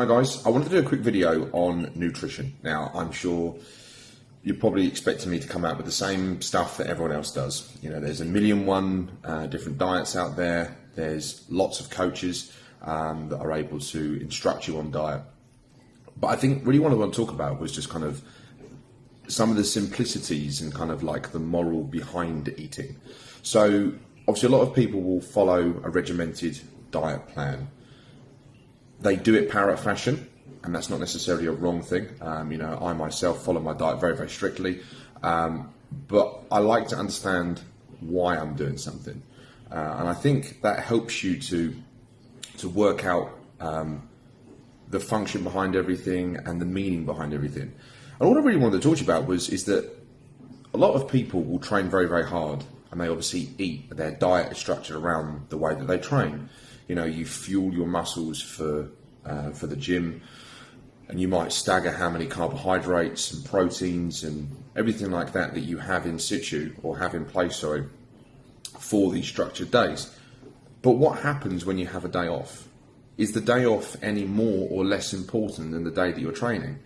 Hi guys, I wanted to do a quick video on nutrition. Now, I'm sure you're probably expecting me to come out with the same stuff that everyone else does. You know, there's a million different diets out there. There's lots of coaches that are able to instruct you on diet. But I think really what I want to talk about was just kind of some of the simplicities and kind of like the moral behind eating. So obviously a lot of people will follow a regimented diet plan. They do it parrot fashion, and that's not necessarily a wrong thing. You know, I myself follow my diet very, very strictly, but I like to understand why I'm doing something, and I think that helps you to work out the function behind everything and the meaning behind everything. And what I really wanted to talk to you about is that a lot of people will train very, very hard, and they obviously eat. Their diet is structured around the way that they train. You know, you fuel your muscles for the gym, and you might stagger how many carbohydrates and proteins and everything like that you have in situ or have in place, for these structured days. But what happens when you have a day off? Is the day off any more or less important than the day that you're training?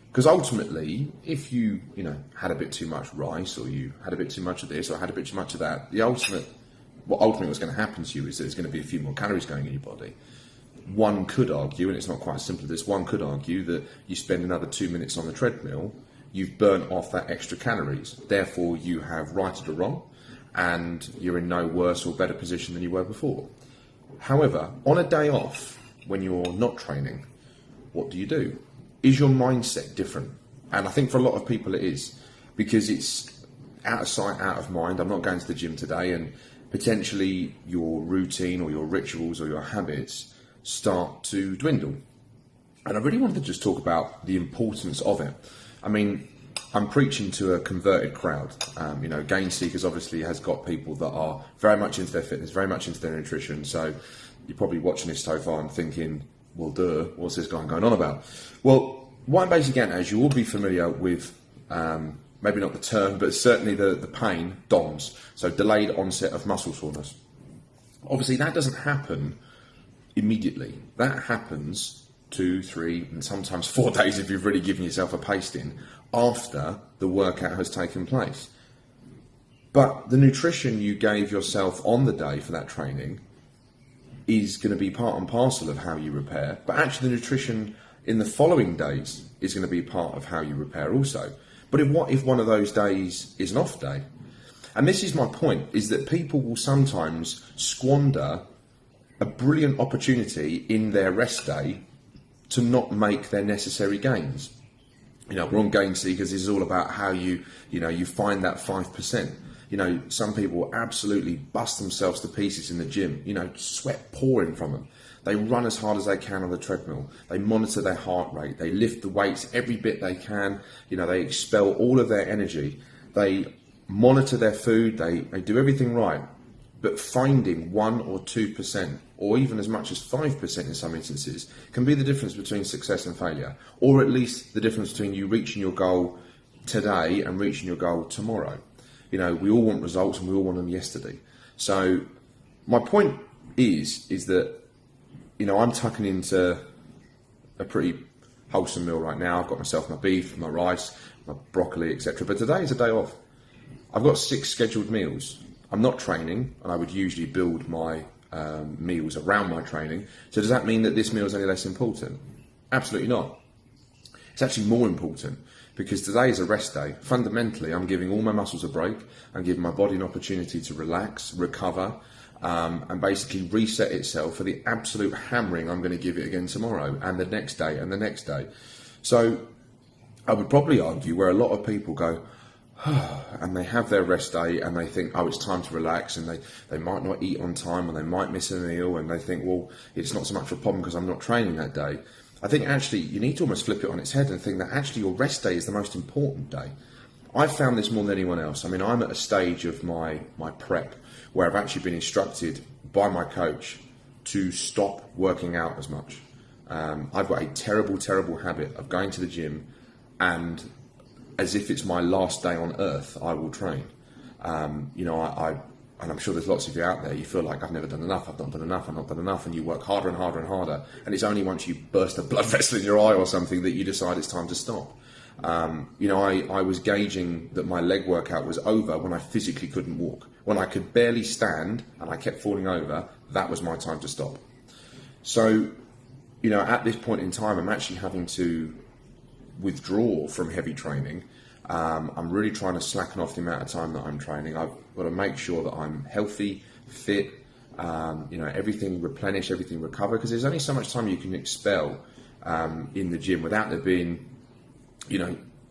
Because ultimately, if you had a bit too much rice, or you had a bit too much of this, or had a bit too much of that, what ultimately was going to happen to you is there's going to be a few more calories going in your body. One could argue, and it's not quite as simple as this, one could argue that you spend another 2 minutes on the treadmill, you've burnt off that extra calories. Therefore, you have righted or wrong, and you're in no worse or better position than you were before. However, on a day off, when you're not training, what do? Is your mindset different? And I think for a lot of people it is, because it's out of sight, out of mind. I'm not going to the gym today, and potentially your routine or your rituals or your habits start to dwindle. And I really wanted to just talk about the importance of it. I mean, I'm preaching to a converted crowd. Gain Seekers obviously has got people that are very much into their fitness, very much into their nutrition. So you're probably watching this so far and thinking, well, duh, what's this guy going on about? Well, what I'm basically getting at is you will be familiar with, maybe not the term, but certainly the pain, DOMS, so delayed onset of muscle soreness. Obviously, that doesn't happen immediately. That happens 2, 3, and sometimes 4 days if you've really given yourself a pasting after the workout has taken place. But the nutrition you gave yourself on the day for that training is going to be part and parcel of how you repair, but actually the nutrition in the following days is going to be part of how you repair also. But what if one of those days is an off day? And this is my point, is that people will sometimes squander a brilliant opportunity in their rest day to not make their necessary gains. You know, we're on Gain Seekers. This is all about how you find that 5%. You know, some people absolutely bust themselves to pieces in the gym, sweat pouring from them. They run as hard as they can on the treadmill. They monitor their heart rate. They lift the weights every bit they can. They expel all of their energy. They monitor their food. They do everything right. But finding 1 or 2%, or even as much as 5% in some instances, can be the difference between success and failure, or at least the difference between you reaching your goal today and reaching your goal tomorrow. We all want results, and we all want them yesterday. So my point is that, I'm tucking into a pretty wholesome meal right now. I've got myself my beef, my rice, my broccoli, etc. But today is a day off. I've got 6 scheduled meals. I'm not training, and I would usually build my meals around my training. So does that mean that this meal is any less important? Absolutely not. It's actually more important, because today is a rest day. Fundamentally, I'm giving all my muscles a break. I'm giving my body an opportunity to relax, recover, and basically reset itself for the absolute hammering I'm going to give it again tomorrow, and the next day, and the next day. So I would probably argue where a lot of people go, and they have their rest day, and they think, oh, it's time to relax, and they might not eat on time, or they might miss a meal, and they think, well, it's not so much of a problem because I'm not training that day. I think actually you need to almost flip it on its head and think that actually your rest day is the most important day. I've found this more than anyone else. I mean, I'm at a stage of my prep where I've actually been instructed by my coach to stop working out as much. I've got a terrible, terrible habit of going to the gym, and as if it's my last day on earth, I will train. I and I'm sure there's lots of you out there, you feel like I've never done enough, I've not done enough, I've not done enough, and you work harder and harder and harder, and it's only once you burst a blood vessel in your eye or something that you decide it's time to stop. I was gauging that my leg workout was over when I physically couldn't walk. When I could barely stand and I kept falling over, that was my time to stop. So, at this point in time, I'm actually having to withdraw from heavy training. I'm really trying to slacken off the amount of time that I'm training. I've got to make sure that I'm healthy, fit, everything replenish, everything recover, because there's only so much time you can expel in the gym without there being,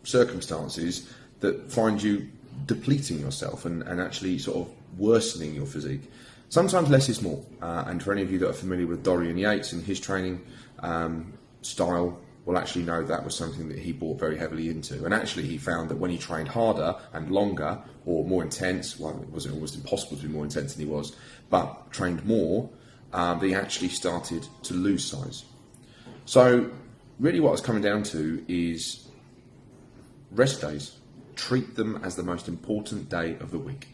circumstances that find you depleting yourself and actually sort of worsening your physique. Sometimes less is more, and for any of you that are familiar with Dorian Yates and his training style, will actually know that was something that he bought very heavily into. And actually he found that when he trained harder and longer or more intense, well, it was almost impossible to be more intense than he was, but trained more, he actually started to lose size. So really what I was coming down to is rest days. Treat them as the most important day of the week.